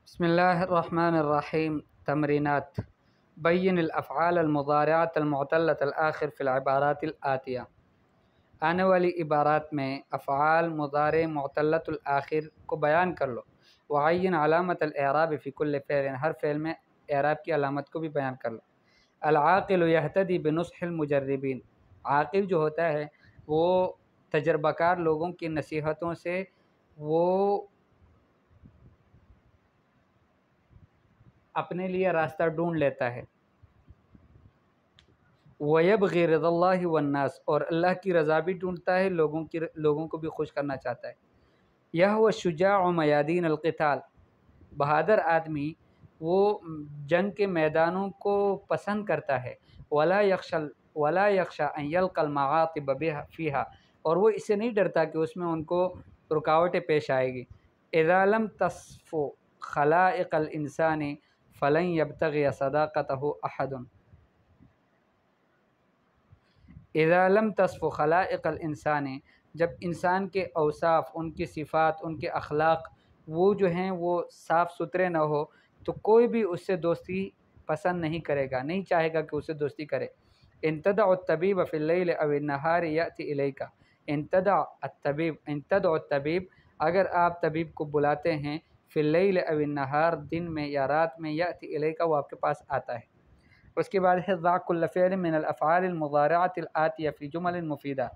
بسم اللہ الرحمن الرحیم۔ تمرینات: بین الافعال المضارعۃ المعتلۃ الآخر فی العبارات الآتیہ۔ آنے والی عبارات میں افعال مضارع معتلۃ الآخر کو بیان کر لو۔ وعین علامت الاعراب فی کل فعل، ہر فعل میں اعراب کی علامت کو بھی بیان کر لو۔ العاقل یہتدی بنصح المجربین، عاقل جو ہوتا ہے وہ تجربہ کار لوگوں کی نصیحتوں سے وہ اپنے لیے راستہ ڈھونڈ لیتا ہے۔ وَيَبْغِي رِضَا اللَّهِ وَالنَّاسِ، اور اللہ کی رضا بھی ڈھونڈتا ہے، لوگوں کو بھی خوش کرنا چاہتا ہے۔ یَهْوَ الشُّجَاعُ مَيَادِينَ الْقِتَالِ، بہادر آدمی وہ جنگ کے میدانوں کو پسند کرتا ہے۔ وَلَا يَخْشَىٰ أَن يَلْقَى الْمَعَاطِبَ فِيهَا، اور وہ اس سے نہیں ڈرتا کہ اس میں ان کو رکاوٹیں پیش آئے گی۔ إِذَا لَمْ تَصْفُ خَلَائِقَ الْإِنسَانِ فَلَنْ يَبْتَغِيَ صَدَاقَتَهُ أَحَدٌ۔ اذا لم تصف خلائق الانسان، جب انسان کے اوصاف، ان کی صفات، ان کے اخلاق وہ جو ہیں وہ صاف ستھرے نہ ہو تو کوئی بھی اس سے دوستی پسند نہیں کرے گا، نہیں چاہے گا کہ اس سے دوستی کرے۔ ان تدع الطبیب فی اللیل او النہار یأتی الیک، ان تدع الطبیب، اگر آپ طبیب کو بلاتے ہیں، فی اللیل او النہار، دن میں یا رات میں، یأتی الیک، وہ آپ کے پاس آتا ہے۔ اس کے بعد ہے ضع کل فعل من الافعال المضارعۃ الآتیہ فی جمل مفیدہ،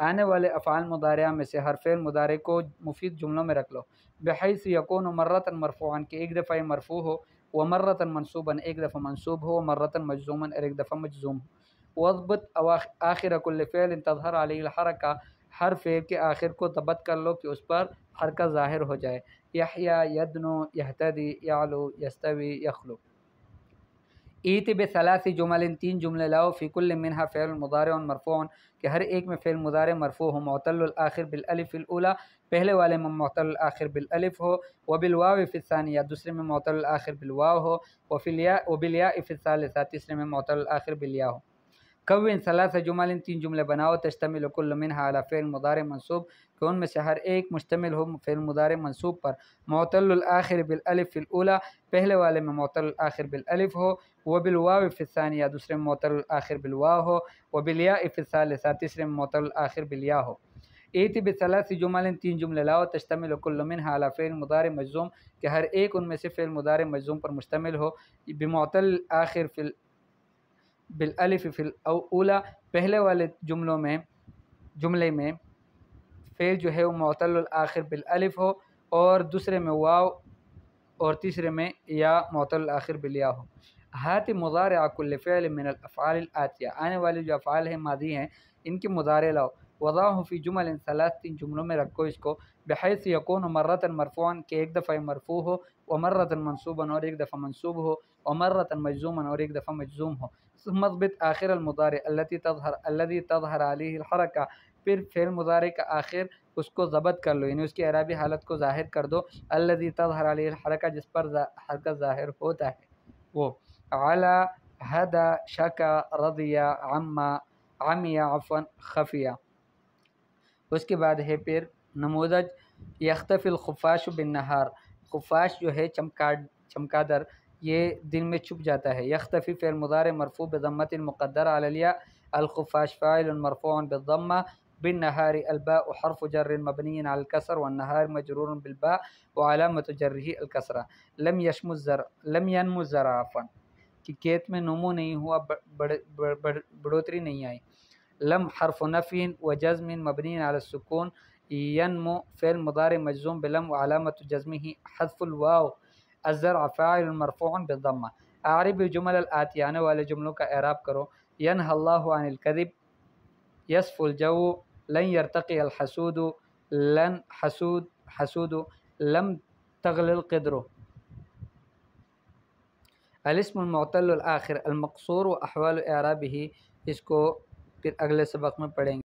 آنے والے افعال مضارعہ میں سے ہر فعل مضارع کو مفید جملوں میں رکھ لو۔ بحیث یکون مرۃ مرفوعا، کہ ایک دفعہ مرفوع ہو، ومرۃ منصوبا، ایک دفعہ منصوب ہو، ومرۃ مجزوما، اور ایک دفعہ مجزوم ہو۔ واضبط آخر کل فعل تظہر علیہ الحرکہ، ہر فعل کے آخر کو ضبط کر لو کہ اس پر حرکت ظاہر ہو جائے۔ یحییٰ، یدنو، یہتدی، یعلو، یستوی، یخلو۔ ایت بثلاث جمل، تین جملے لاؤ، فی کل منہا فعل مضارع مرفوع، کہ ہر ایک میں فعل مضارع مرفوع ہو، معتل الآخر بالالف الاولی، پہلے والے میں معتل الآخر بالالف ہو، وبالواو فی الثانیہ، دوسرے میں معتل الآخر بالواو ہو، وبالیاء فی الثالثہ، تیسرے میں معتل الآخر بالیاء ہو۔ کون ثلاث جمل، تین جملے بناؤ، تشتمل کل منہا علی فعل مضارع منصوب، کہ ان میں سے ہر ایک مشتمل ہو فعل مضارع منصوب پر، معتل الآخر بالالف فی الاولی، پہلے والے میں معتل الآخر بالالف ہو، وبالواو فی الثانیہ، دوسرے میں معتل الآخر بالواو ہو، وبالیاء فی الثالثہ، تیسرے میں معتل الآخر بالیاء ہو۔ ایت بثلاث جمل، تین جملے لاؤ، تشتمل کل منہا علی فعل مضارع مجزوم، کہ ہر ایک ان میں سے فعل مضارع مجزوم پر مشتمل ہو، بمعتل الآخر بالالف فی الاولی، پہلے والے جملے میں فعل جو ہے وہ معتل الآخر بالالف ہو، اور دوسرے میں واو، اور تیسرے میں یا معتل الآخر بالیاء ہو۔ ہات مضارع کل فعل من الافعال الآتیہ، آنے والے جو افعال ہیں ماضی ہیں ان کے مضارع لاؤ۔ وضعہ فی جمل ثلاث، تین جملوں میں رکھو اس کو۔ بحیث یکون مرۃ مرفوعا، کہ ایک دفعہ مرفوع ہو، ومرۃ منصوبا، اور ایک دفعہ منصوب ہو، ومرۃ مجزوما، اور ایک دفعہ مجزوم ہو۔ ثم اضبط آخر المضارع الذی تظہر علیہ الحرکہ، پھر فعل مضارع کا آخر اس کو ضبط کر لو، یعنی اس کی اعرابی حالت کو ظاہر کر دو، الذی تظہر علیہ الحرکہ، جس پر حرکت ظاہر ہوتا ہے وہ۔ علی، ہدی، شکا، رضی، عمی، عفوا، خفیہ۔ اس کے بعد ہے پھر نموذج، یختفی الخفاش بالنہار، خفاش جو ہے چمگادڑ، یہ دن میں چھپ جاتا ہے۔ یختفی فعل مضارع مرفوع بضمۃ مقدرہ علی الیاء، الخفاش فاعل مرفوع بالضمہ، بالنہار الباء حرف جر مبنی علی الکسر، والنہار مجرور بالباء وعلامۃ جرہ الکسرہ۔ لم ینمو الزرع، کہ کھیت میں نمو نہیں ہوا، بڑھوتری نہیں آئی۔ لم حرف نفی و جزم مبنی علی السکون، ینمو فعل مضارع مجزوم بلم وعلامۃ جزمہ حذف الواو، الزرع فاعل مرفوع بالضمہ۔ اعرب الجمل الآتیہ، آنے والے جملوں کا اعراب کرو۔ ینہی اللہ عن الکذب، یصف الجو، لن یرتقی الحسود، لن حسود، لم تغل القدر۔ الاسم المعتل الآخر المقصور و احوال اعرابہ، اس کو پھر اگلے سبق میں پڑھیں گے۔